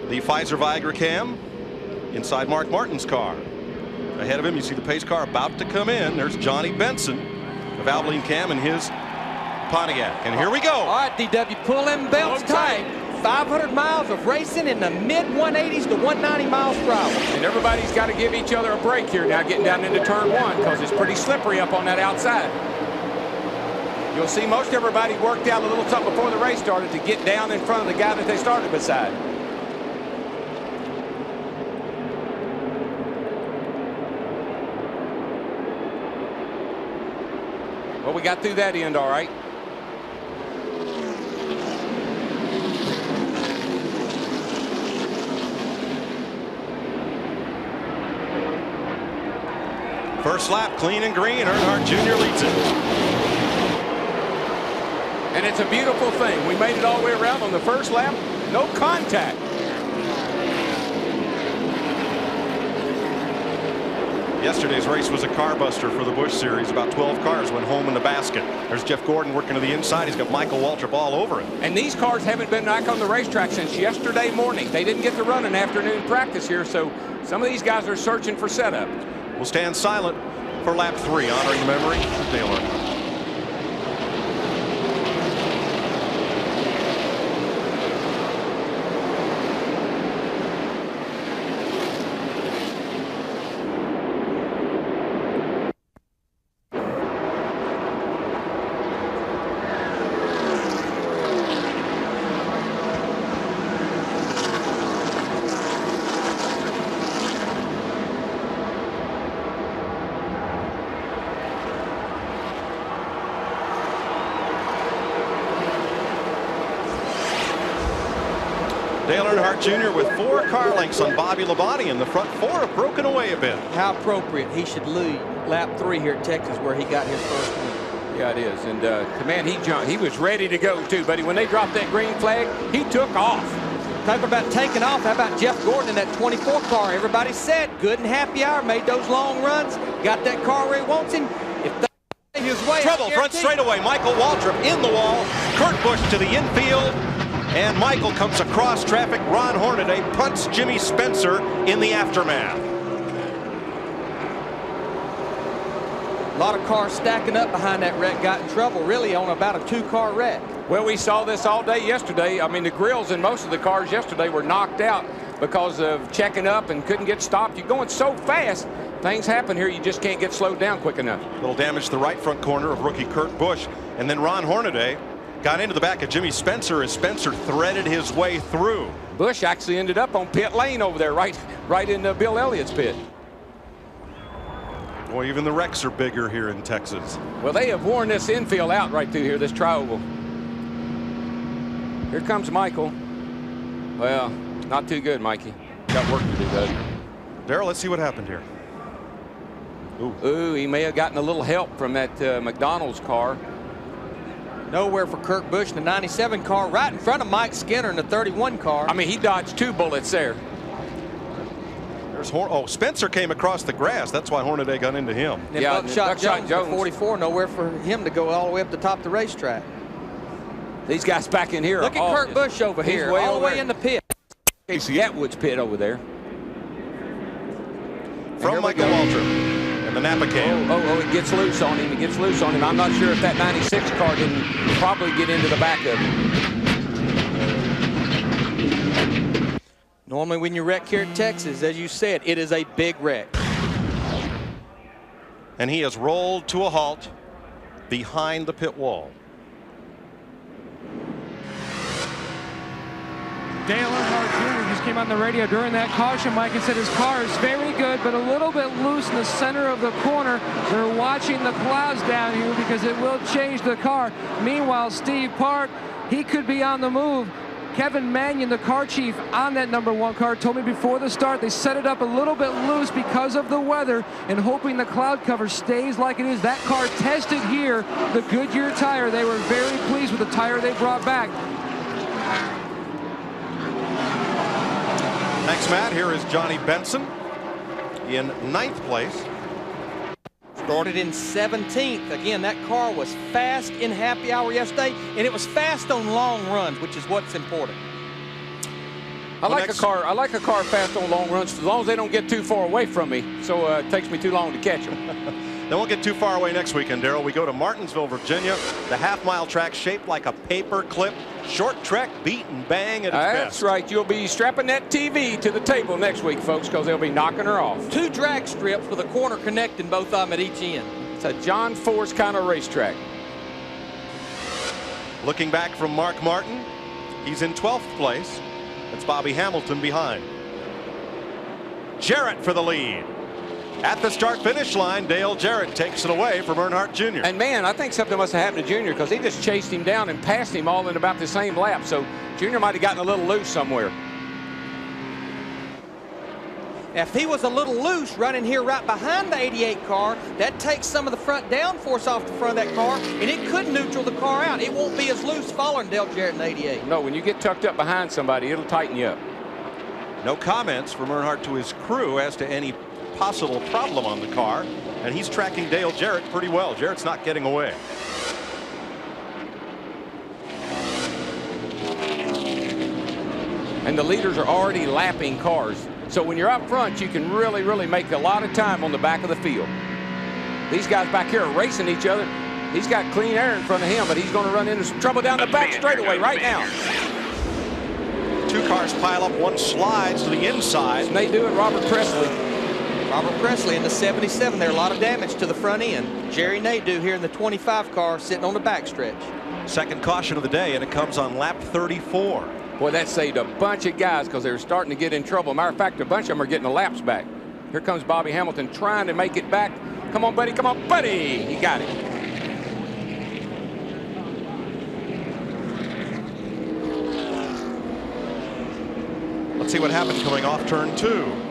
the Pfizer Viagra cam inside Mark Martin's car. Ahead of him, you see the pace car about to come in. There's Johnny Benson of Abilene Cam in his Pontiac. And here we go. All right, DW, pull them belts tight. 500 miles of racing in the mid-180s to 190 miles per hour. And everybody's got to give each other a break here now getting down into turn one because it's pretty slippery up on that outside. You'll see most everybody worked out a little something before the race started to get down in front of the guy that they started beside. Well, we got through that end all right. First lap, clean and green. Earnhardt Jr. leads it. And it's a beautiful thing. We made it all the way around on the first lap. No contact. Yesterday's race was a car buster for the Busch Series. About 12 cars went home in the basket. There's Jeff Gordon working to the inside. He's got Michael Waltrip all over him. And these cars haven't been back on the racetrack since yesterday morning. They didn't get to run an afternoon practice here, so some of these guys are searching for setup. We'll stand silent for lap 3, honoring the memory of Dale Earnhardt. Dale Earnhardt Jr. with 4 car lengths on Bobby Labonte, and the front 4 have broken away a bit. How appropriate. He should lead lap 3 here at Texas, where he got his first win. Yeah, it is. And man, he jumped. He was ready to go too, buddy. When they dropped that green flag, he took off. Talk about taking off. How about Jeff Gordon in that 24 car? Everybody said good and happy hour, made those long runs, got that car where he wants him. If they his way, trouble front straightaway. Michael Waltrip in the wall. Kurt Busch to the infield. And Michael comes across traffic. Ron Hornaday punts Jimmy Spencer in the aftermath. A lot of cars stacking up behind that wreck got in trouble, really, on about a 2-car wreck. Well, we saw this all day yesterday. I mean, the grills in most of the cars yesterday were knocked out because of checking up and couldn't get stopped. You're going so fast, things happen here. You just can't get slowed down quick enough. Little damage to the right front corner of rookie Kurt Busch. And then Ron Hornaday got into the back of Jimmy Spencer as Spencer threaded his way through. Busch actually ended up on pit lane over there, right in Bill Elliott's pit. Boy, even the wrecks are bigger here in Texas. Well, they have worn this infield out right through here, this tri-oval. Here comes Michael. Well, not too good, Mikey. Got work to do, though. Darrell, let's see what happened here. Ooh, he may have gotten a little help from that McDonald's car. Nowhere for Kurt Busch in the 97 car, right in front of Mike Skinner in the 31 car. I mean, he dodged 2 bullets there. There's Spencer came across the grass. That's why Hornaday got into him. And yeah, Buckshot Jones, 44, nowhere for him to go all the way up the top of the racetrack. These guys back in here. Look at Kurt Busch over here, all the way in the pit. Casey Atwood's pit over there. From Michael Waltrip. The Napa cam. Oh, it gets loose on him. It gets loose on him. I'm not sure if that 96 car didn't probably get into the back of him. Normally when you wreck here at Texas, as you said, it is a big wreck. And he has rolled to a halt behind the pit wall. Dale Earnhardt Jr. just came on the radio during that caution, Mike, and said his car is very good, but a little bit loose in the center of the corner. They're watching the clouds down here because it will change the car. Meanwhile, Steve Park, he could be on the move. Kevin Mannion, the car chief on that #1 car, told me before the start they set it up a little bit loose because of the weather and hoping the cloud cover stays like it is. That car tested here, the Goodyear tire. They were very pleased with the tire they brought back. Thanks, Matt. Here is Johnny Benson in 9th place. Started in 17th. Again, that car was fast in happy hour yesterday, and it was fast on long runs, which is what's important. I like a car fast on long runs as long as they don't get too far away from me. So it takes me too long to catch them. Then we'll get too far away next weekend, Darrell. We go to Martinsville, Virginia. The half-mile track shaped like a paper clip. Short trek, beat and bang at its best. That's right. You'll be strapping that TV to the table next week, folks, because they'll be knocking her off. 2 drag strips with a corner connecting both of them at each end. It's a John Force kind of racetrack. Looking back from Mark Martin, he's in 12th place. It's Bobby Hamilton behind. Jarrett for the lead. At the start-finish line, Dale Jarrett takes it away from Earnhardt Jr. And, man, I think something must have happened to Junior because he just chased him down and passed him all in about the same lap. So Junior might have gotten a little loose somewhere. If he was a little loose running here right behind the 88 car, that takes some of the front downforce off the front of that car, and it could neutral the car out. It won't be as loose following Dale Jarrett in the 88. No, when you get tucked up behind somebody, it'll tighten you up. No comments from Earnhardt to his crew as to any possible problem on the car, and he's tracking Dale Jarrett pretty well. Jarrett's not getting away. And the leaders are already lapping cars. So when you're up front, you can really make a lot of time on the back of the field. These guys back here are racing each other. He's got clean air in front of him, but he's going to run into some trouble down the back straightaway right now. 2 cars pile up, one slides to the inside. And they do it, Robert Presley. Robert Presley in the 77 there, a lot of damage to the front end. Jerry Nadeau here in the 25 car sitting on the backstretch. Second caution of the day, and it comes on lap 34. Boy, that saved a bunch of guys because they were starting to get in trouble. Matter of fact, a bunch of them are getting the laps back. Here comes Bobby Hamilton trying to make it back. Come on, buddy. Come on, buddy. He got it. Let's see what happened coming off turn 2.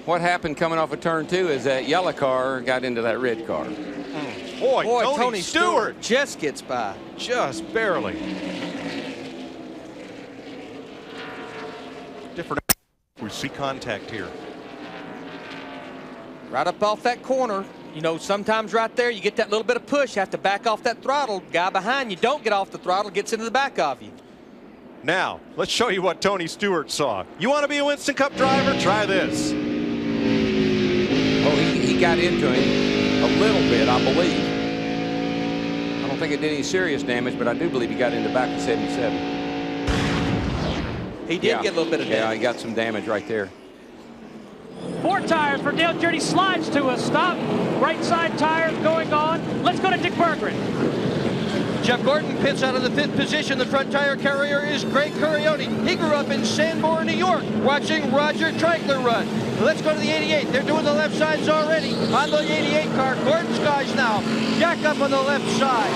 What happened coming off of turn 2 is that yellow car got into that red car. Boy, Tony Stewart just gets by. Just barely. Different. We see contact here. Right up off that corner. You know, sometimes right there you get that little bit of push. You have to back off that throttle. Guy behind you don't get off the throttle, gets into the back of you. Now, let's show you what Tony Stewart saw. You want to be a Winston Cup driver? Try this. Oh, he got into him a little bit, I believe. I don't think it did any serious damage, but I do believe he got in the back of 77. He did get a little bit of damage. Yeah, he got some damage right there. 4 tires for Dale Jarrett. Slides to a stop. Right side tire going on. Let's go to Dick Berggren. Jeff Gordon pits out of the 5th position. The front tire carrier is Greg Curioni. He grew up in Sanborn, New York, watching Roger Treichler run. Let's go to the 88. They're doing the left sides already. On the 88 car, Gordon's guys now. Jack up on the left side.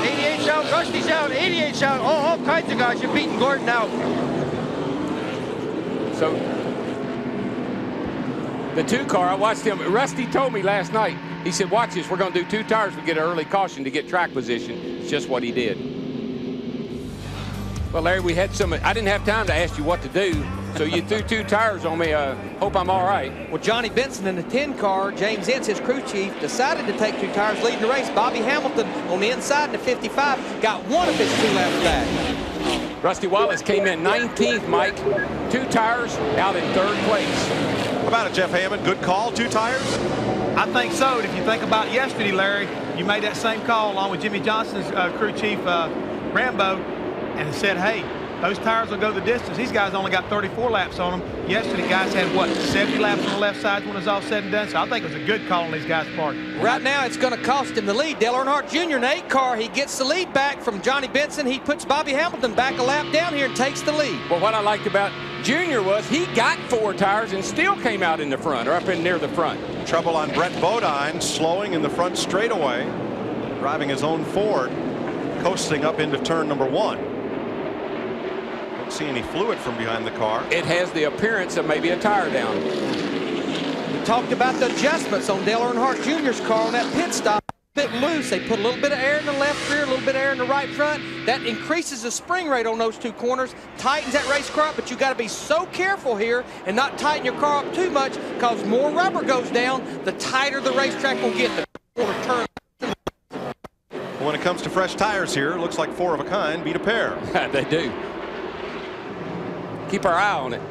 88's out, Rusty's out, 88's out. Oh, all kinds of guys are beating Gordon out. So the 2 car, I watched him. Rusty told me last night, he said, watch this, we're going to do 2 tires. We get an early caution to get track position. It's just what he did. Well, Larry, we had some, I didn't have time to ask you what to do. So you threw 2 tires on me. Hope I'm all right. Well, Johnny Benson in the 10 car, James Ince, his crew chief, decided to take 2 tires leading the race. Bobby Hamilton on the inside in the 55 got 1 of his 2 laps back. Rusty Wallace came in 19th, Mike. 2 tires out in 3rd place. How about it, Jeff Hammond? Good call, 2 tires? I think so. If you think about yesterday, Larry, you made that same call along with Jimmy Johnson's crew chief, Rambo, and said, hey, those tires will go the distance. These guys only got 34 laps on them. Yesterday, guys had, what, 70 laps on the left side when it was all said and done? So I think it was a good call on these guys' part. Right now, it's going to cost him the lead. Dale Earnhardt Jr. in 8 car, he gets the lead back from Johnny Benson. He puts Bobby Hamilton back a lap down here and takes the lead. Well, what I liked about Junior was he got 4 tires and still came out in the front, or up in near the front. Trouble on Brett Bodine, slowing in the front straightaway, driving his own Ford, coasting up into turn number 1. Don't see any fluid from behind the car. It has the appearance of maybe a tire down. We talked about the adjustments on Dale Earnhardt Jr.'s car on that pit stop. A bit loose. They put a little bit of air in the left rear, a little bit of air in the right front. That increases the spring rate on those 2 corners, tightens that race car up, but you got to be so careful here and not tighten your car up too much, because more rubber goes down, the tighter the racetrack will get. The corner turn. Well, when it comes to fresh tires here, it looks like 4 of a kind beat a pair. They do. Keep our eye on it.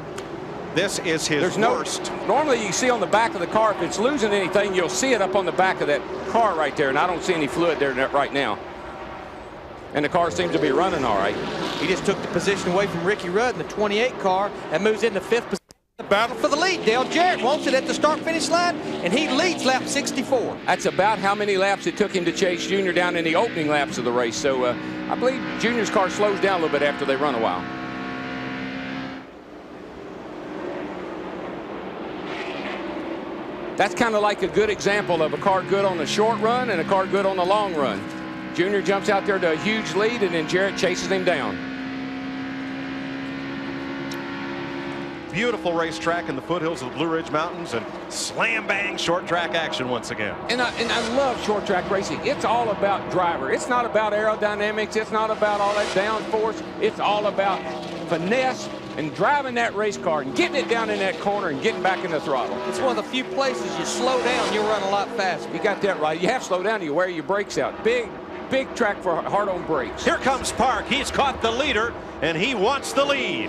This is his worst. Normally you see on the back of the car, if it's losing anything, you'll see it up on the back of that car right there, and I don't see any fluid there right now. And the car seems to be running all right. He just took the position away from Ricky Rudd in the 28 car and moves into 5th position. The battle for the lead. Dale Jarrett wants it at the start-finish line, and he leads lap 64. That's about how many laps it took him to chase Junior down in the opening laps of the race. So I believe Junior's car slows down a little bit after they run a while. That's kind of like a good example of a car good on the short run and a car good on the long run. Junior jumps out there to a huge lead, and then Jarrett chases him down. Beautiful racetrack in the foothills of the Blue Ridge Mountains, and slam bang short track action once again. And I love short track racing. It's all about driver. It's not about aerodynamics. It's not about all that downforce. It's all about finesse and driving that race car and getting it down in that corner and getting back in the throttle. It's one of the few places you slow down, you'll run a lot faster. You got that right. You have to slow down, you wear your brakes out. Big track for hard on brakes. Here comes Park. He's caught the leader, and he wants the lead.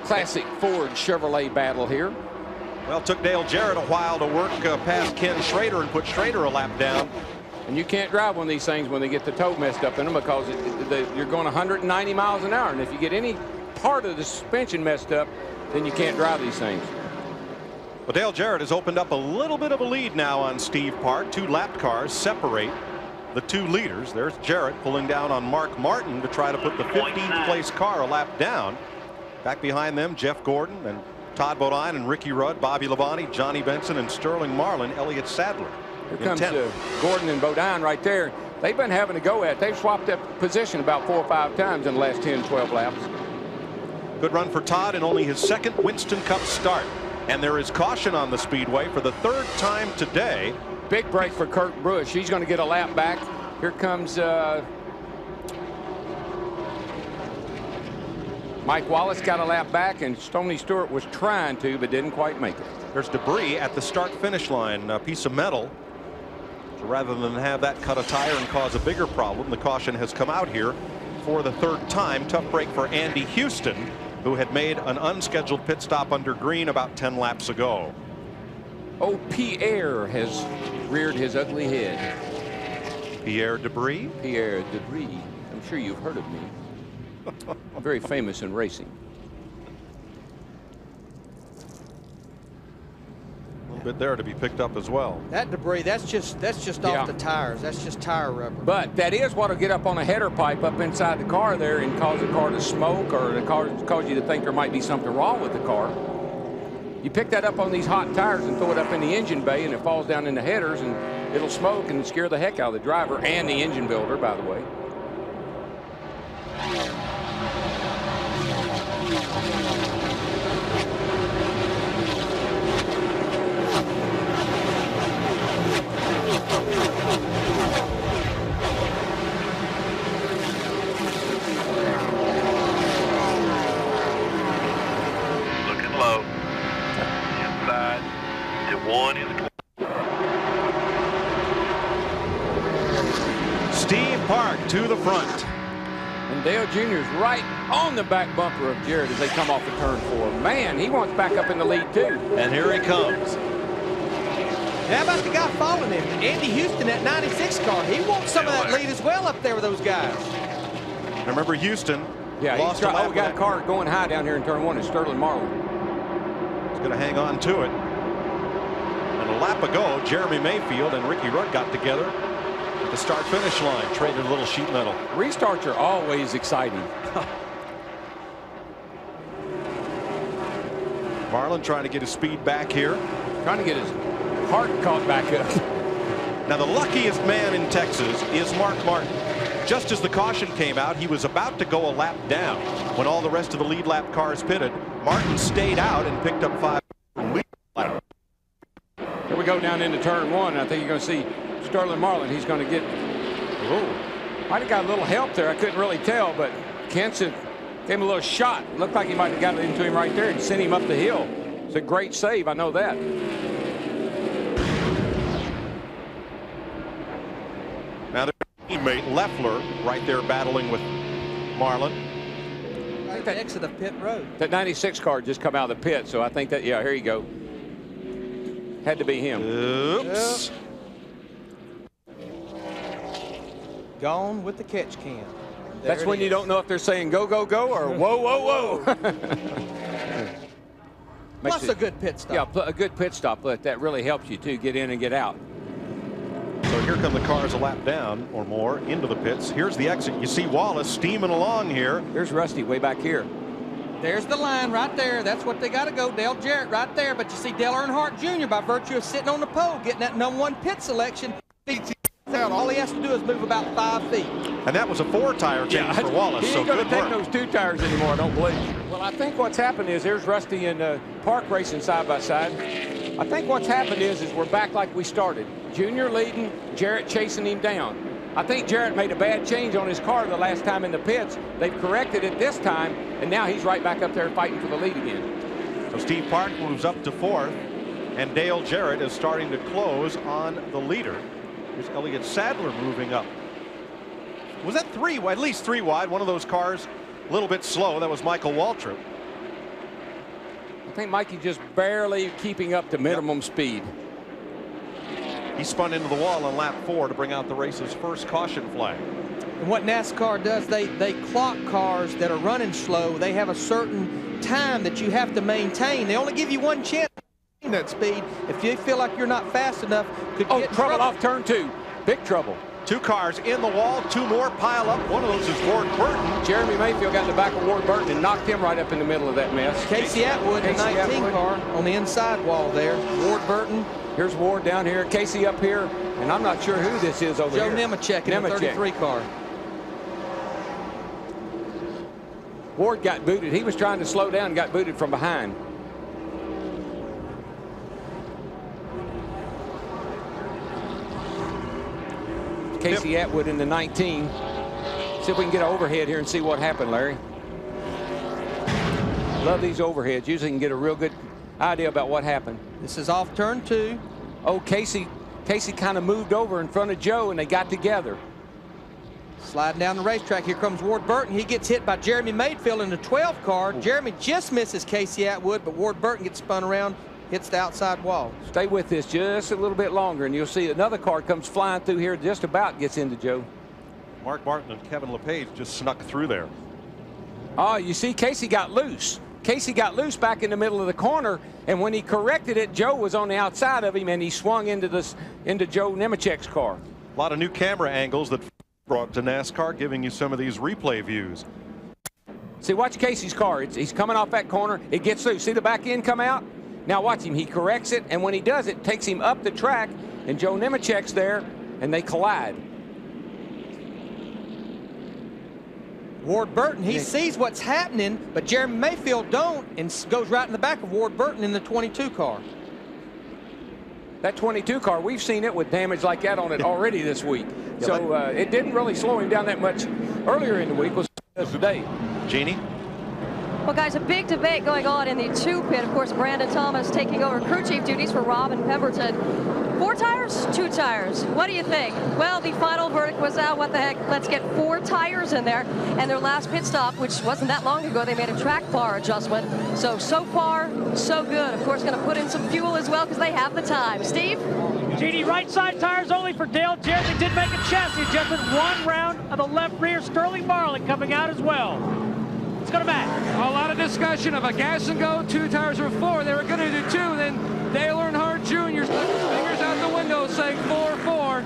Classic Ford Chevrolet battle here. Well, it took Dale Jarrett a while to work past Ken Schrader and put Schrader a lap down. And you can't drive one of these things when they get the toe messed up in them, because you're going 190 miles an hour. And if you get any part of the suspension messed up, then you can't drive these things. Well, Dale Jarrett has opened up a little bit of a lead now on Steve Park. 2 lapped cars separate the 2 leaders. There's Jarrett pulling down on Mark Martin to try to put the 15th place car a lap down. Back behind them, Jeff Gordon and Todd Bodine and Ricky Rudd, Bobby Labonte, Johnny Benson, and Sterling Marlin, Elliott Sadler. Here comes Gordon and Bodine right there. They've been having a go at it. They've swapped that position about 4 or 5 times in the last 10, 12 laps. Good run for Todd in only his 2nd Winston Cup start. And there is caution on the speedway for the 3rd time today. Big break for Kurt Busch. He's going to get a lap back. Here comes Mike Wallace, got a lap back, and Stoney Stewart was trying to, but didn't quite make it. There's debris at the start-finish line, a piece of metal. So rather than have that cut a tire and cause a bigger problem, the caution has come out here for the 3rd time. Tough break for Andy Houston, who had made an unscheduled pit stop under green about 10 laps ago. Oh, Pierre has reared his ugly head. Pierre Debris? Pierre Debris. I'm sure you've heard of me. Very famous in racing. A little bit there to be picked up as well. That debris, that's just off the tires. That's just tire rubber. But that is what will get up on a header pipe up inside the car there and cause the car to smoke, or the car cause you to think there might be something wrong with the car. You pick that up on these hot tires and throw it up in the engine bay, and it falls down in the headers, and it'll smoke and scare the heck out of the driver and the engine builder, by the way. Looking low. Inside. One is Steve Park to the front. And Dale Jr.'s right on the back bumper of Jarrett as they come off of turn 4. Man, he wants back up in the lead too. And here he comes. How about the guy following him? Andy Houston, that 96 car. He wants some of that lead as well up there with those guys. Remember Houston. Yeah, lost we got a car going high down here in turn 1. It's Sterling Marlin. He's going to hang on to it. And a lap ago, Jeremy Mayfield and Ricky Rudd got together at the start-finish line, traded a little sheet metal. Restarts are always exciting. Marlin trying to get his speed back here. Trying to get his heart caught back up. Now the luckiest man in Texas is Mark Martin. Just as the caution came out, he was about to go a lap down. When all the rest of the lead lap cars pitted, Martin stayed out and picked up 5 lead lap. Here we go down into turn 1. I think you're going to see Sterling Marlin. He's going to get. Might have got a little help there. I couldn't really tell, but Kenson gave him a little shot. Looked like he might have got it into him right there and sent him up the hill. It's a great save. I know that. teammate Leffler right there battling with Marlin. Right the exit of pit road. That 96 car just come out of the pit, so I think that, yeah, here you go. Had to be him. Oops. Gone with the catch can. That's when you don't know if they're saying go, go, go or whoa, whoa, whoa. Plus a good pit stop. Yeah, a good pit stop. But that really helps you, too, get in and get out. So here come the cars a lap down or more into the pits. Here's the exit. You see Wallace steaming along here. Here's Rusty way back here. There's the line right there. That's what they got to go. Dale Jarrett right there. But you see Dale Earnhardt Jr. by virtue of sitting on the pole, getting that #1 pit selection. All he has to do is move about 5 feet. And that was a 4-tire change for Wallace. He so ain't going to good take work. those 2 tires anymore, I don't believe. Well, I think what's happened is there's Rusty and Park racing side by side. I think what's happened is we're back like we started. Junior leading, Jarrett chasing him down. I think Jarrett made a bad change on his car the last time in the pits. They've corrected it this time, and now he's right back up there fighting for the lead again. So Steve Park moves up to 4th, and Dale Jarrett is starting to close on the leader. Here's Elliott Sadler moving up. Was that 3 wide? At least 3 wide. One of those cars a little bit slow. That was Michael Waltrip. I think Mikey just barely keeping up to minimum speed. He spun into the wall on lap 4 to bring out the race's first caution flag. And what NASCAR does, they clock cars that are running slow. They have a certain time that you have to maintain. They only give you 1 chance to maintain that speed. If you feel like you're not fast enough, could get trouble off turn 2. Big trouble. 2 cars in the wall, 2 more pile up. One of those is Ward Burton. Jeremy Mayfield got in the back of Ward Burton and knocked him right up in the middle of that mess. Casey Atwood, the 19 car, on the inside wall there. Ward Burton. Here's Ward down here, Casey up here, and I'm not sure who this is over Joe here. Nemechek in the 33 car. Ward got booted. He was trying to slow down and got booted from behind. Casey Atwood in the 19. See if we can get an overhead here and see what happened, Larry. Love these overheads. Usually you can get a real good idea about what happened. This is off turn 2. Oh, Casey kind of moved over in front of Joe, and they got together. Sliding down the racetrack, here comes Ward Burton. He gets hit by Jeremy Mayfield in the 12 car. Jeremy just misses Casey Atwood, but Ward Burton gets spun around, hits the outside wall. Stay with this just a little bit longer, and you'll see another car comes flying through here, just about gets into Joe. Mark Martin and Kevin LePage just snuck through there. Oh, you see, Casey got loose. Casey got loose back in the middle of the corner, and when he corrected it, Joe was on the outside of him, and he swung into Joe Nemechek's car. A lot of new camera angles that brought to NASCAR, giving you some of these replay views. See, watch Casey's car. He's coming off that corner. It gets loose. See the back end come out? Now watch him. He corrects it, and when he does it, takes him up the track, and Joe Nemechek's there, and they collide. Ward Burton, he sees what's happening, but Jeremy Mayfield don't, and goes right in the back of Ward Burton in the 22 car. That 22 car, we've seen it with damage like that on it already this week. So it didn't really slow him down that much earlier in the week. Was today. Jeannie? Well, guys, a big debate going on in the 2 pit. Of course, Brandon Thomas taking over crew chief duties for Robin Pemberton. 4 tires, 2 tires. What do you think? Well, the final verdict was out. What the heck? Let's get 4 tires in there. And their last pit stop, which wasn't that long ago, they made a track bar adjustment. So far, so good. Of course, going to put in some fuel as well because they have the time. Steve? Genie, right side tires only for Dale Jarrett. They did make a chassis adjustment. 1 round of the left rear. Sterling Marlin coming out as well. Let's go to Matt. A lot of discussion of a gas and go, 2 tires or 4. They were going to do 2, then Dale Earnhardt Jr. stuck his fingers out the window saying 4-4,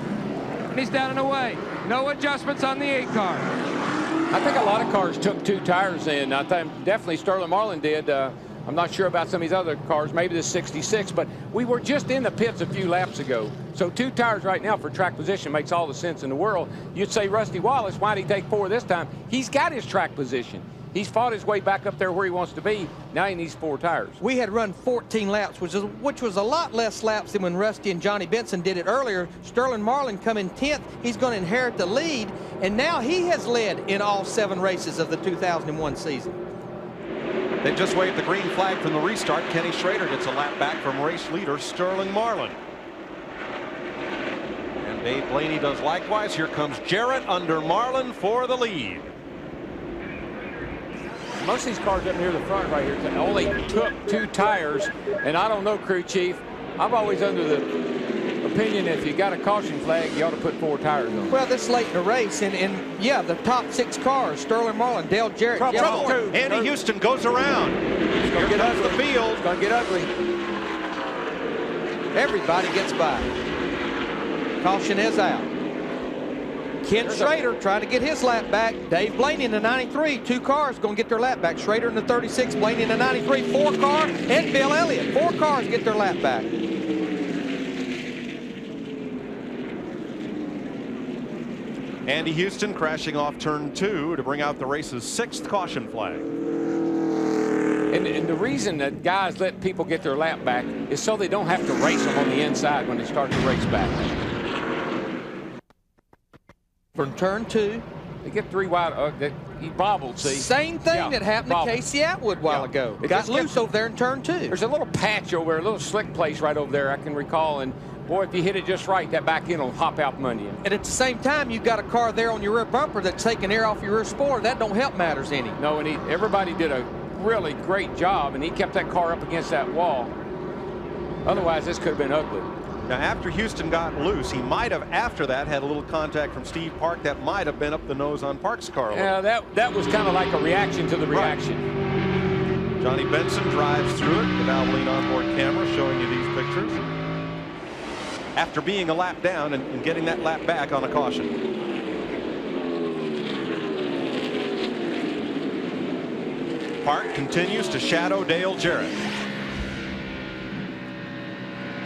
and he's down and away. No adjustments on the 8 car. I think a lot of cars took 2 tires in. I think definitely Sterling Marlin did. I'm not sure about some of these other cars, maybe the 66, but we were just in the pits a few laps ago. So 2 tires right now for track position makes all the sense in the world. You'd say Rusty Wallace, why did he take 4 this time? He's got his track position. He's fought his way back up there where he wants to be. Now he needs 4 tires. We had run 14 laps, which was a lot less laps than when Rusty and Johnny Benson did it earlier. Sterling Marlin come in 10th. He's going to inherit the lead, and now he has led in all 7 races of the 2001 season. They just waved the green flag from the restart. Kenny Schrader gets a lap back from race leader Sterling Marlin. And Dave Blaney does likewise. Here comes Jarrett under Marlin for the lead. Most of these cars up near the front right here only took 2 tires, and I don't know, crew chief, I'm always under the opinion if you got a caution flag, you ought to put 4 tires on. Well, this late in the race, and yeah, the top 6 cars, Sterling Marlin, Dale Jarrett, Trouble. Andy Houston goes around. Here comes the field. It's going to get ugly. Everybody gets by. Caution is out. Ken Schrader trying to get his lap back. Dave Blaney in the 93. 2 cars going to get their lap back. Schrader in the 36, Blaney in the 93. 4 car, and Bill Elliott. 4 cars get their lap back. Andy Houston crashing off turn 2 to bring out the race's 6th caution flag. And the reason that guys let people get their lap back is so they don't have to race them on the inside when they start to race back. From turn 2. They get 3 wide. He bobbled, see. Same thing that happened to Casey Atwood a while ago. It got loose over there in turn 2. There's a little patch over there, a little slick place right over there I can recall. And boy, if you hit it just right, that back end will hop out from under you. And at the same time, you've got a car there on your rear bumper that's taking air off your rear spoiler. That don't help matters any. No, and everybody did a really great job, and he kept that car up against that wall. Otherwise, this could have been ugly. Now, after Houston got loose, he might have, after that, had a little contact from Steve Park that might have been up the nose on Park's car. Yeah, that was kind of like a reaction to the reaction. Right. Johnny Benson drives through it. The Valvoline onboard camera showing you these pictures. After being a lap down and getting that lap back on a caution. Park continues to shadow Dale Jarrett.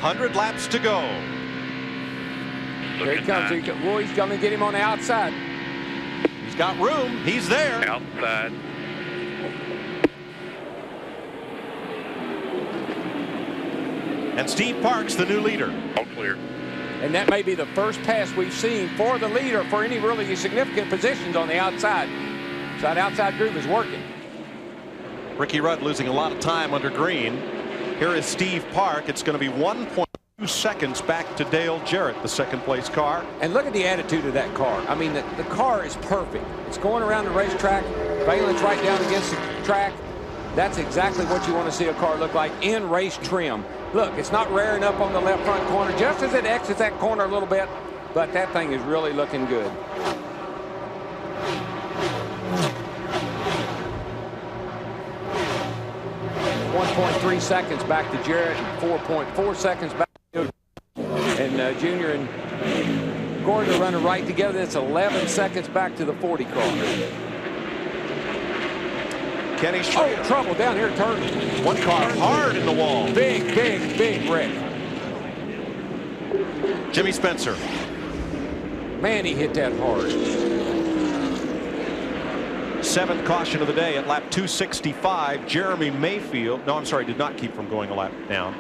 100 laps to go. There he comes. Boy, he's going to get him on the outside. He's got room. He's there. Outside. And Steve Park's the new leader. All clear. And that may be the first pass we've seen for the leader for any really significant positions on the outside. So that outside groove is working. Ricky Rudd losing a lot of time under green. Here is Steve Park. It's going to be 1.2 seconds back to Dale Jarrett, the 2nd place car. And look at the attitude of that car. I mean, the car is perfect. It's going around the racetrack. Valence right down against the track. That's exactly what you want to see a car look like in race trim. Look, it's not rearing up on the left front corner just as it exits that corner a little bit, but that thing is really looking good. .3 seconds back to Jarrett, and 4.4 seconds back to Junior and Gordon are running right together. That's 11 seconds back to the 40 car. Kenny Schrader. Oh, trouble down here, turn. One car hard in the wall. Big wreck. Jimmy Spencer. Man, he hit that hard. 7th caution of the day at lap 265. Jeremy Mayfield. No, I'm sorry, did not keep from going a lap down.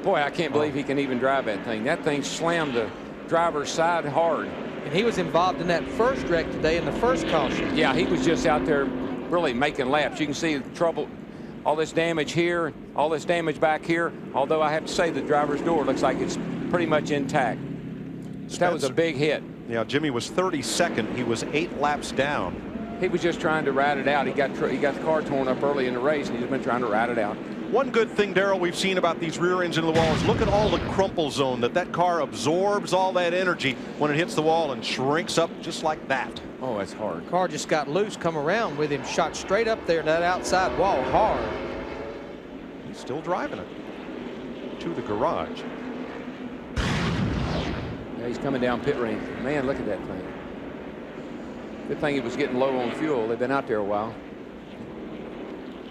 Boy, I can't believe he can even drive that thing. That thing slammed the driver's side hard. And he was involved in that first wreck today in the first caution. Yeah, he was just out there really making laps. You can see the trouble, all this damage here, all this damage back here. Although I have to say the driver's door looks like it's pretty much intact. That was a big hit. Yeah, Jimmy was 32nd. He was 8 laps down. He was just trying to ride it out. He got the car torn up early in the race, and he's been trying to ride it out. One good thing, Darrell, we've seen about these rear ends in the wall is look at all the crumple zone that car absorbs all that energy when it hits the wall and shrinks up just like that. Oh, that's hard. Car just got loose, come around with him, shot straight up there in that outside wall hard. He's still driving it to the garage. Yeah, he's coming down pit lane. Man, look at that thing. Good thing it was getting low on fuel. They've been out there a while.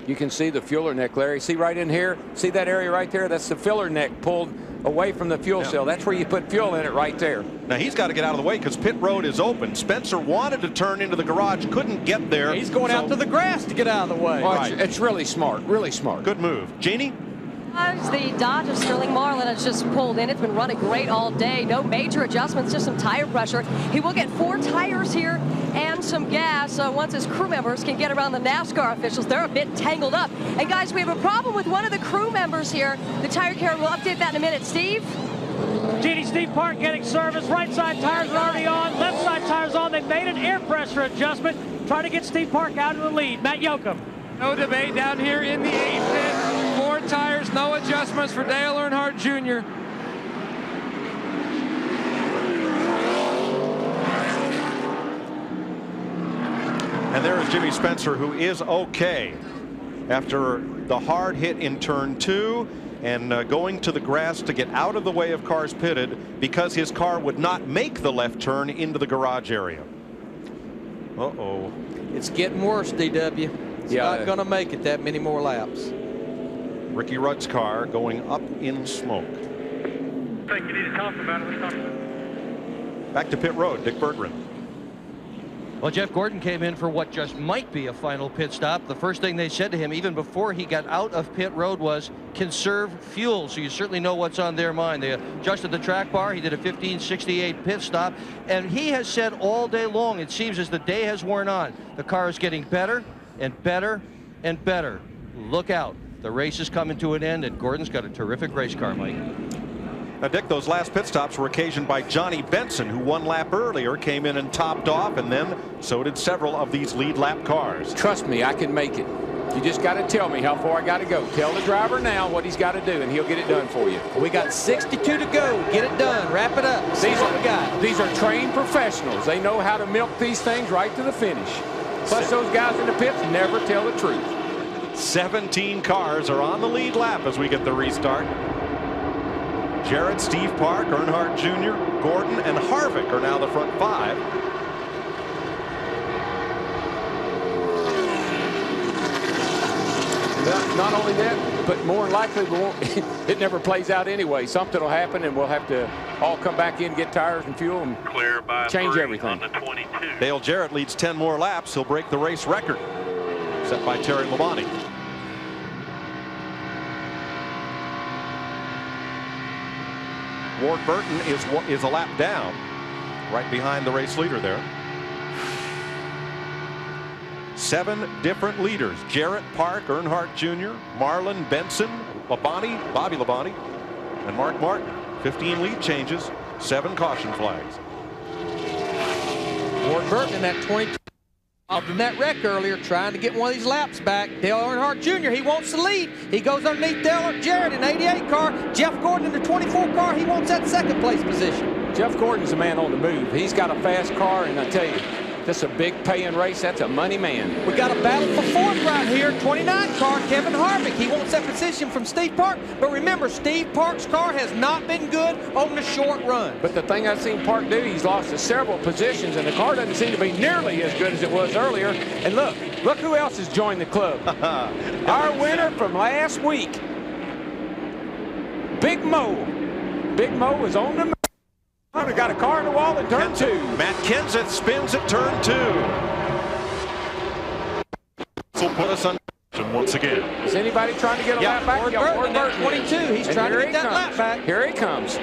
You can see the fueler neck, Larry. See right in here? See that area right there? That's the filler neck pulled away from the fuel cell. That's where you put fuel in it right there. Now he's got to get out of the way because pit road is open. Spencer wanted to turn into the garage, couldn't get there. He's going out to the grass to get out of the way. Well, it's really smart, really smart. Good move. Jeannie? The Dodge of Sterling Marlin has just pulled in. It's been running great all day. No major adjustments, just some tire pressure. He will get 4 tires here and some gas once his crew members can get around the NASCAR officials. They're a bit tangled up. And guys, we have a problem with one of the crew members here. The tire carrier will update that in a minute. Steve? Genie, Steve Park getting service. Right side tires are already on. Left side tires on. They made an air pressure adjustment. Trying to get Steve Park out of the lead. Matt Yoakum. No debate down here in the 8th pit. 4 tires, no adjustments for Dale Earnhardt Jr. And there is Jimmy Spencer, who is okay after the hard hit in turn 2 and going to the grass to get out of the way of cars pitted because his car would not make the left turn into the garage area. Uh-oh. It's getting worse, DW. It's not going to make it that many more laps. Ricky Rudd's car going up in smoke. I think you need to talk about it. Let's talk about it. Back to pit road, Dick Berggren. Well, Jeff Gordon came in for what just might be a final pit stop. The first thing they said to him, even before he got out of pit road, was conserve fuel. So you certainly know what's on their mind. They adjusted the track bar. He did a 15:68 pit stop. And he has said all day long, it seems as the day has worn on, the car is getting better and better and better. Look out. The race is coming to an end, and Gordon's got a terrific race car, Mike. Now, Dick, those last pit stops were occasioned by Johnny Benson, who 1 lap earlier came in and topped off, and then so did several of these lead lap cars. Trust me, I can make it. You just got to tell me how far I got to go. Tell the driver now what he's got to do, and he'll get it done for you. We got 62 to go. Get it done. Wrap it up. See what we got. These are trained professionals. They know how to milk these things right to the finish. Plus, those guys in the pits never tell the truth. 17 cars are on the lead lap as we get the restart. Jarrett, Steve Park, Earnhardt Jr., Gordon, and Harvick are now the front 5. Not only that, but more than likely, it never plays out anyway. Something will happen, and we'll have to all come back in, get tires and fuel, and change everything. On the 22. Dale Jarrett leads 10 more laps. He'll break the race record set by Terry Labonte. Ward Burton is a lap down, right behind the race leader there. 7 different leaders: Jarrett, Park, Earnhardt Jr., Marlin, Benson, Labonte, Bobby Labonte, and Mark Martin. 15 lead changes, 7 caution flags. Ward Burton in that 22 in that wreck earlier, trying to get one of these laps back. Dale Earnhardt Jr., he wants the lead. He goes underneath Dale Jarrett in 88 car. Jeff Gordon in the 24 car. He wants that 2nd place position. Jeff Gordon's a man on the move. He's got a fast car, and I tell you, this is a big paying race. That's a money man. We got a battle for 4th right here. 29 car, Kevin Harvick. He wants that position from Steve Park. But remember, Steve Park's car has not been good on the short run. But the thing I've seen Park do, he's lost to several positions, and the car doesn't seem to be nearly as good as it was earlier. And look who else has joined the club. Our winner from last week, Big Mo. Big Mo is on the move. Got a car in the wall in turn 2. Matt Kenseth spins at turn 2. This will put us on once again. Is anybody trying to get a lap back? Ward Burton at 22. He's trying to get that lap back. Here he comes.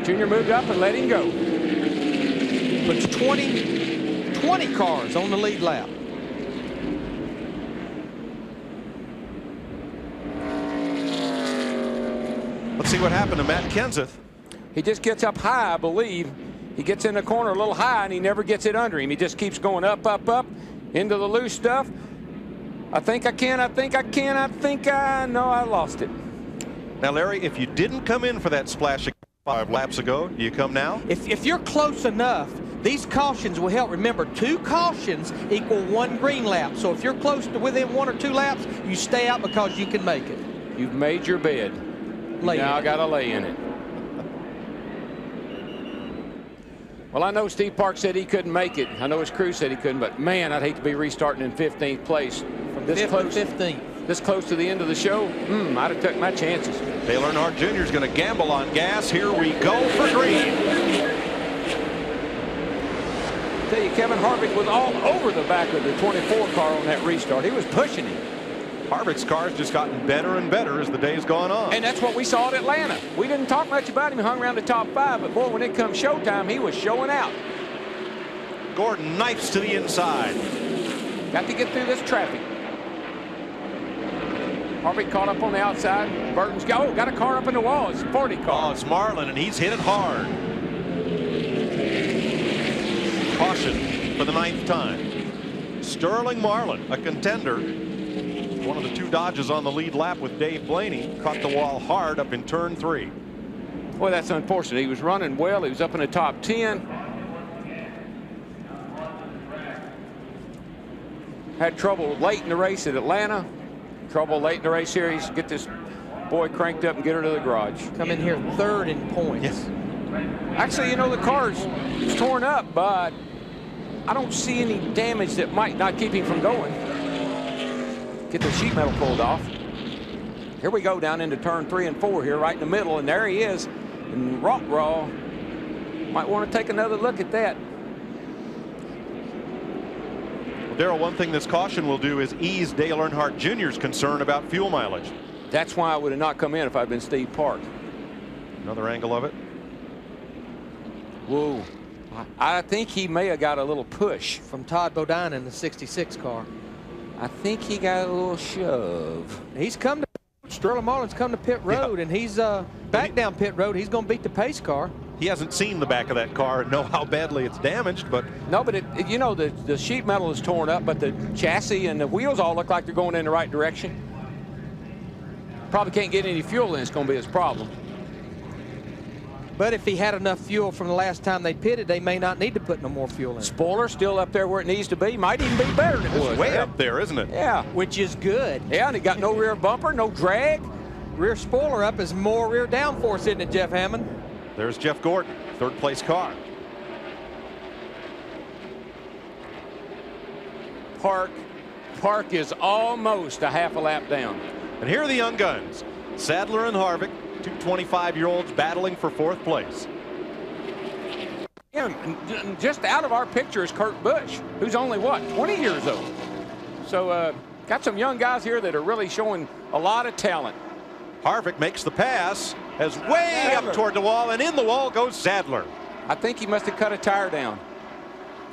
Junior moved up and let him go. But 20 cars on the lead lap. Let's see what happened to Matt Kenseth. He just gets up high, I believe. He gets in the corner a little high, and he never gets it under him. He just keeps going up, up, up into the loose stuff. I think I can. No, I lost it. Now, Larry, if you didn't come in for that splash 5 laps ago, do you come now? If you're close enough, these cautions will help. Remember, 2 cautions equal 1 green lap. So if you're close to within 1 or 2 laps, you stay out because you can make it. You've made your bed. Now I got to lay in it. Well, I know Steve Park said he couldn't make it. I know his crew said he couldn't, but man, I'd hate to be restarting in 15th place. From this close to 15th. This close to the end of the show, I'd have took my chances. Dale Earnhardt Jr. is going to gamble on gas. Here we go for green. I tell you, Kevin Harvick was all over the back of the 24 car on that restart. He was pushing him. Harvick's car's just gotten better and better as the day's gone on. And that's what we saw at Atlanta. We didn't talk much about him. He hung around the top 5, but boy, when it comes showtime, he was showing out. Gordon knifes to the inside. Got to get through this traffic. Harvick caught up on the outside. Burton's got a car up in the wall. It's a 40 car. Oh, it's Marlin, and he's hit it hard. Caution for the 9th time. Sterling Marlin, a contender. One of the 2 dodges on the lead lap with Dave Blaney. Caught the wall hard up in turn 3. Boy, that's unfortunate. He was running well. He was up in the top 10. Had trouble late in the race at Atlanta. Trouble late in the race series. Get this boy cranked up and get her to the garage. Come in here 3rd in points. Yes. Actually, you know, the car's torn up, but I don't see any damage that might not keep him from going. Get the sheet metal pulled off. Here we go down into turn 3 and 4 here, right in the middle, and there he is. And Rock Raw might want to take another look at that. Darrell, one thing this caution will do is ease Dale Earnhardt Jr.'s concern about fuel mileage. That's why I would have not come in if I'd been Steve Park. Another angle of it. Whoa. I think he may have got a little push from Todd Bodine in the 66 car. I think he got a little shove. He's come to Sterling Marlin's come to pit road, and he's back down pit road. He's going to beat the pace car. He hasn't seen the back of that car and know how badly it's damaged, but no, but you know, the sheet metal is torn up, but the chassis and the wheels all look like they're going in the right direction. Probably can't get any fuel in. It's going to be his problem. But if he had enough fuel from the last time they pitted, they may not need to put no more fuel in. Spoiler still up there where it needs to be. Might even be better than it was. Way up there, isn't it? Yeah. Which is good. Yeah, and he got no rear bumper, no drag. Rear spoiler up is more rear downforce, isn't it, Jeff Hammond? There's Jeff Gordon, 3rd place car. Park is almost a half a lap down. And here are the young guns. Sadler and Harvick, 2 25-year-olds battling for 4th place. Yeah, just out of our picture is Kurt Busch, who's only, what, 20 years old. So got some young guys here that are really showing a lot of talent. Harvick makes the pass, has way up toward the wall, and in the wall goes Sadler. I think he must have cut a tire down.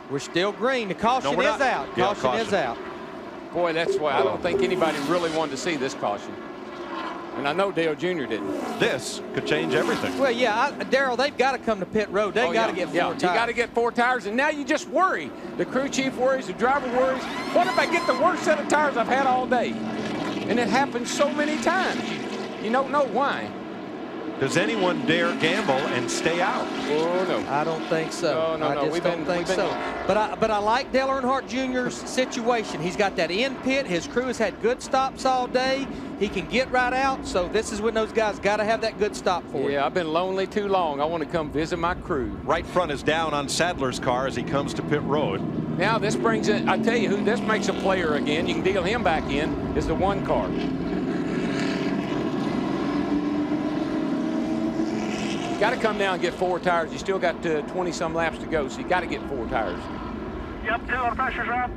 We're still green. The caution is out. Caution is out. Boy, that's why I don't think anybody really wanted to see this caution. And I know Dale Jr. didn't. This could change everything. Well, yeah, Darrell, they've got to come to pit road. They've got to get 4 tires. You got to get 4 tires, and now you just worry. The crew chief worries, the driver worries. What if I get the worst set of tires I've had all day? And it happens so many times. You don't know why. Does anyone dare gamble and stay out? Oh, no. I don't think so. No. I just don't think so. But I like Dale Earnhardt Jr.'s situation. He's got that in pit. His crew has had good stops all day. He can get right out. So this is when those guys got to have that good stop for you. Yeah, I've been lonely too long. I want to come visit my crew. Right front is down on Sadler's car as he comes to pit road. Now this brings it. I tell you who this makes a player again. You can deal him back in. Is the 1 car. Got to come down and get 4 tires. You still got 20-some laps to go, so you got to get 4 tires. Yep, tell the pressure's up.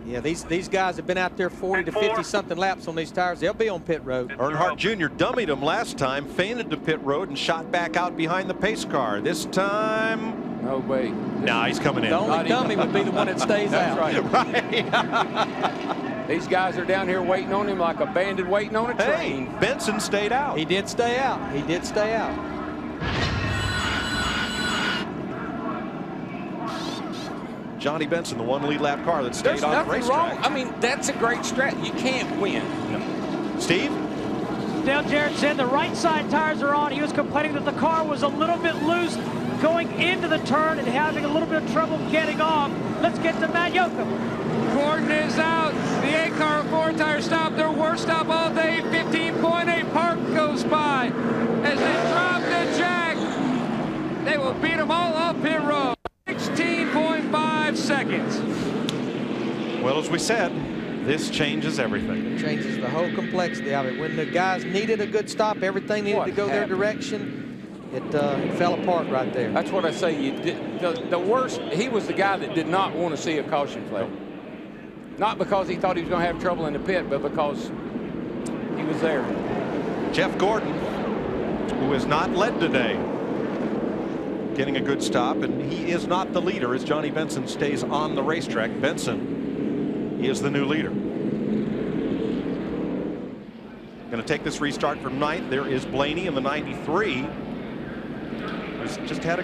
Yeah, these guys have been out there 40 to 50-something laps on these tires. They'll be on pit road. Earnhardt Jr. dummied him last time, feinted to pit road, and shot back out behind the pace car. This time, no way. Nah, he's coming in. The only dummy would be the one that stays out. Right. These guys are down here waiting on him like a bandit waiting on a train. Hey, Benson stayed out. He did stay out. He did stay out. Johnny Benson, the 1 lead lap car that stayed on the racetrack. Wrong. I mean, that's a great strat. You can't win. No. Steve? Dale Jarrett said the right side tires are on. He was complaining that the car was a little bit loose going into the turn and having a little bit of trouble getting off. Let's get to Matt Yoakum. Gordon is out. The 8-car 4-tire stop, their worst stop all day. 15.8. Park goes by as they drop the jack. They will beat them all off pit road. 16.5 seconds. Well, as we said, this changes everything. It changes the whole complexity of it. When the guys needed a good stop, everything needed to go their direction. It fell apart right there. That's what I say. The worst, he was the guy that did not want to see a caution flag. Not because he thought he was going to have trouble in the pit, but because he was there. Jeff Gordon, who has not led today, getting a good stop, and he is not the leader as Johnny Benson stays on the racetrack. Benson is the new leader. Going to take this restart from 9th. There is Blaney in the 93. He's just had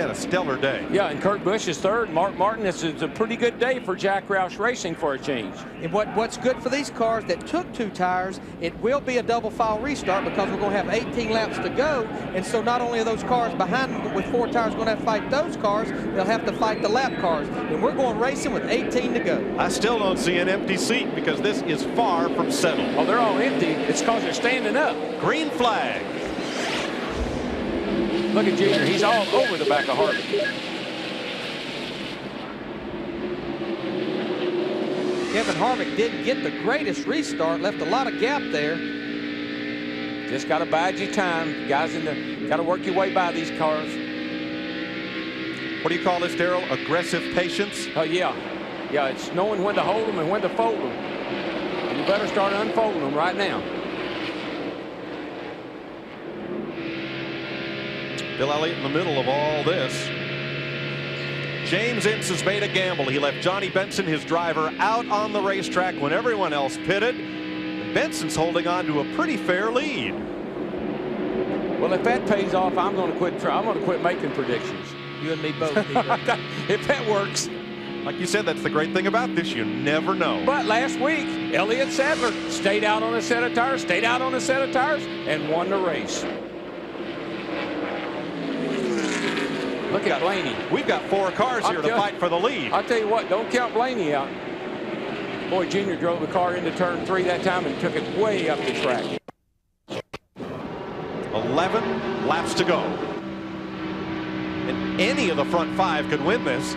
a stellar day. Yeah, and Kurt Busch is 3rd. Mark Martin, this is a pretty good day for Jack Roush Racing for a change. And what's good for these cars that took 2 tires, it will be a double file restart because we're going to have 18 laps to go. And so not only are those cars behind them with 4 tires going to have to fight those cars, they'll have to fight the lap cars. And we're going racing with 18 to go. I still don't see an empty seat because this is far from settled. Oh, they're all empty. It's because they're standing up. Green flag. Look at Junior. He's all over the back of Harrah. Kevin Harvick didn't get the greatest restart, left a lot of gap there. Just got to bide your time. Guys got to work your way by these cars. What do you call this, Darrell? Aggressive patience? Oh, yeah. Yeah, it's knowing when to hold them and when to fold them. And you better start unfolding them right now. Bill Elliott in the middle of all this. James Ince has made a gamble. He left Johnny Benson, his driver, out on the racetrack when everyone else pitted. And Benson's holding on to a pretty fair lead. Well, if that pays off, I'm going to quit. I'm going to quit making predictions. You and me both. If that works. Like you said, that's the great thing about this. You never know. But last week, Elliott Sadler stayed out on a set of tires, and won the race. Look at Blaney. We've got 4 cars here to fight for the lead. I'll tell you what, don't count Blaney out. Boy, Junior drove the car into turn 3 that time and took it way up the track. 11 laps to go. And any of the front 5 could win this.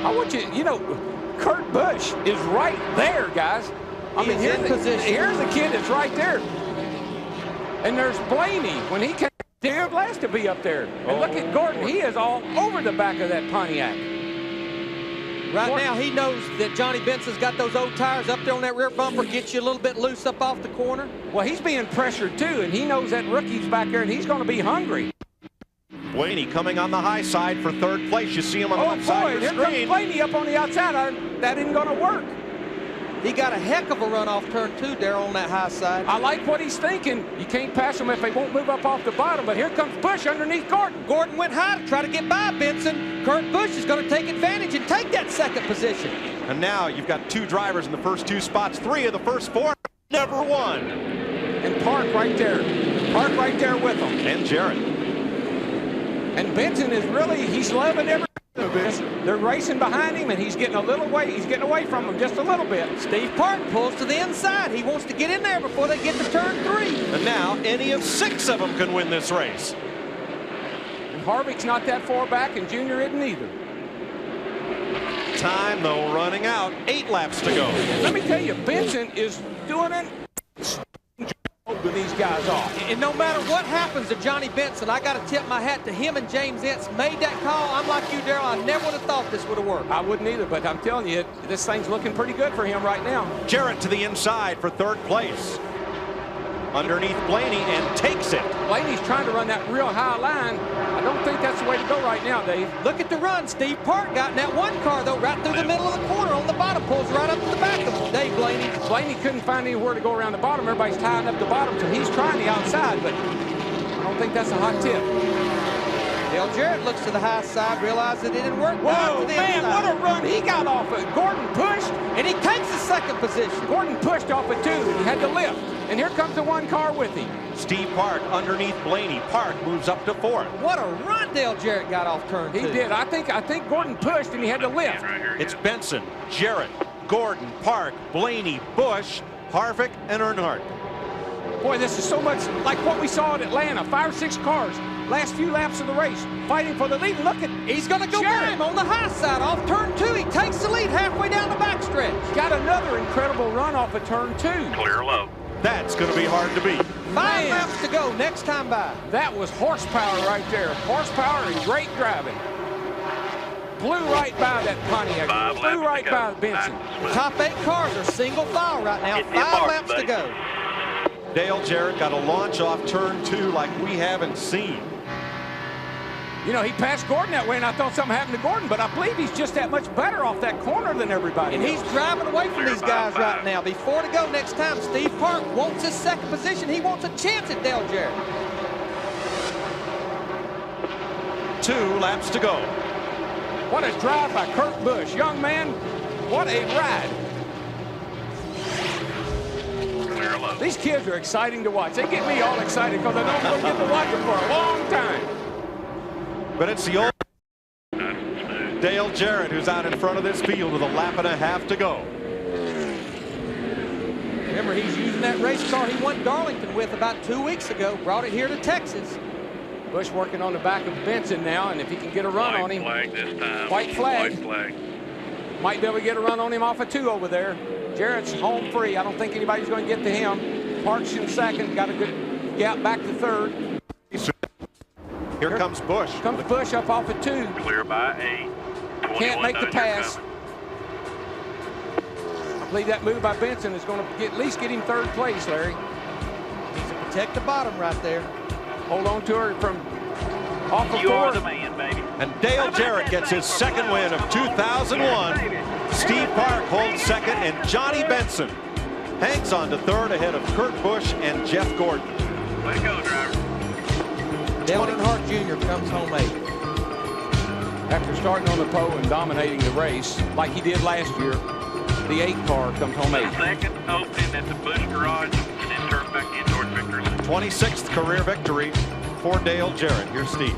I want you know, Kurt Busch is right there, guys. I mean, here's the kid that's right there. And there's Blaney when he came. They're last to be up there. And look at Gordon. He is all over the back of that Pontiac. Right now, he knows that Johnny Benson's got those old tires up there on that rear bumper, gets you a little bit loose up off the corner. Well, he's being pressured, too, and he knows that rookie's back there, and he's going to be hungry. Blaney coming on the high side for 3rd place. You see him on the left side of the screen. Here comes Blaney up on the outside. That isn't going to work. He got a heck of a run off turn 2 there on that high side. I like what he's thinking. You can't pass them if they won't move up off the bottom, but here comes Busch underneath Gordon. Gordon went high to try to get by Benson. Kurt Busch is going to take advantage and take that 2nd position. And now you've got 2 drivers in the first 2 spots. 3 of the first 4 never won. And Park right there. Park right there with them. And Jarrett. And Benson is really, he's loving every of this. They're racing behind him, and he's getting a little way. He's getting away from them just a little bit. Steve Park pulls to the inside. He wants to get in there before they get to turn 3. And now any of 6 of them can win this race. And Harvick's not that far back, and Junior isn't either. Time, though, running out. 8 laps to go. Let me tell you, Benson is doing an to these guys off. And no matter what happens to Johnny Benson, I got to tip my hat to him and James Ince. Made that call. I'm like you, Darrell. I never would have thought this would have worked. I wouldn't either, but I'm telling you, this thing's looking pretty good for him right now. Jarrett to the inside for 3rd place. Underneath Blaney and takes it. Blaney's trying to run that real high line. I don't think that's the way to go right now, Dave. Look at the run Steve Park got in that one car, though, right through the middle of the corner on the bottom. Pulls right up to the back of Dave Blaney. Blaney couldn't find anywhere to go around the bottom. Everybody's tying up the bottom, so he's trying the outside, but I don't think that's a hot tip. Dale Jarrett looks to the high side, realizes it didn't work. Whoa, man, what a run he got off it. Gordon pushed, and he takes the 2nd position. Gordon pushed off it, too, and he had to lift. And here comes the 1 car with him. Steve Park underneath Blaney. Park moves up to 4th. What a run Dale Jarrett got off turn 2. He did. I think Gordon pushed, and he had to lift. It's Benson, Jarrett, Gordon, Park, Blaney, Busch, Harvick, and Earnhardt. Boy, this is so much like what we saw at Atlanta. 5 or 6 cars. Last few laps of the race, fighting for the lead. Look at, he's going to go by him on the high side off turn 2. He takes the lead halfway down the backstretch. Got another incredible run off of turn 2. Clear low. That's going to be hard to beat. 5 laps to go next time by. That was horsepower right there. Horsepower and great driving. Blew right by that Pontiac. Blew right by Benson. Top 8 cars are single file right now. 5 laps to go. Dale Jarrett got a launch off turn 2 like we haven't seen. You know, he passed Gordon that way, and I thought something happened to Gordon, but I believe he's just that much better off that corner than everybody And else. he's driving away from these guys right now. Before to go next time, Steve Park wants his second position. He wants a chance at Dale Jarrett. 2 laps to go. What a drive by Kurt Busch. Young man, what a ride. Clear low. These kids are exciting to watch. They get me all excited because I know I'm going to get to watch them for a long time. But it's the old Dale Jarrett who's out in front of this field with a lap and a half to go. Remember, he's using that race car he won Darlington with about 2 weeks ago. Brought it here to Texas. Busch working on the back of Benson now, and if he can get a run on him. White flag this time. White flag. White flag. Might be able to get a run on him off a 2 over there. Jarrett's home free. I don't think anybody's going to get to him. Parks in second. Got a good gap back to third. Here comes Busch. Comes Busch up off a 2. Clear by 8. Can't make the pass. I believe that move by Benson is going to at least get him third place, Larry. Needs to protect the bottom right there. Hold on to her from off of You are 4. the man, baby. And Dale Jarrett gets his second win of 2001. Steve Park holds second, and Johnny Benson hangs on to third ahead of Kurt Busch and Jeff Gordon. Way to go, driver. Dale Earnhardt Jr. comes home 8th. After starting on the pole and dominating the race like he did last year, the 8 car comes home 8th. Second open at the Busch garage and then turn back in towards victory. 26th career victory for Dale Jarrett. Here's Steve.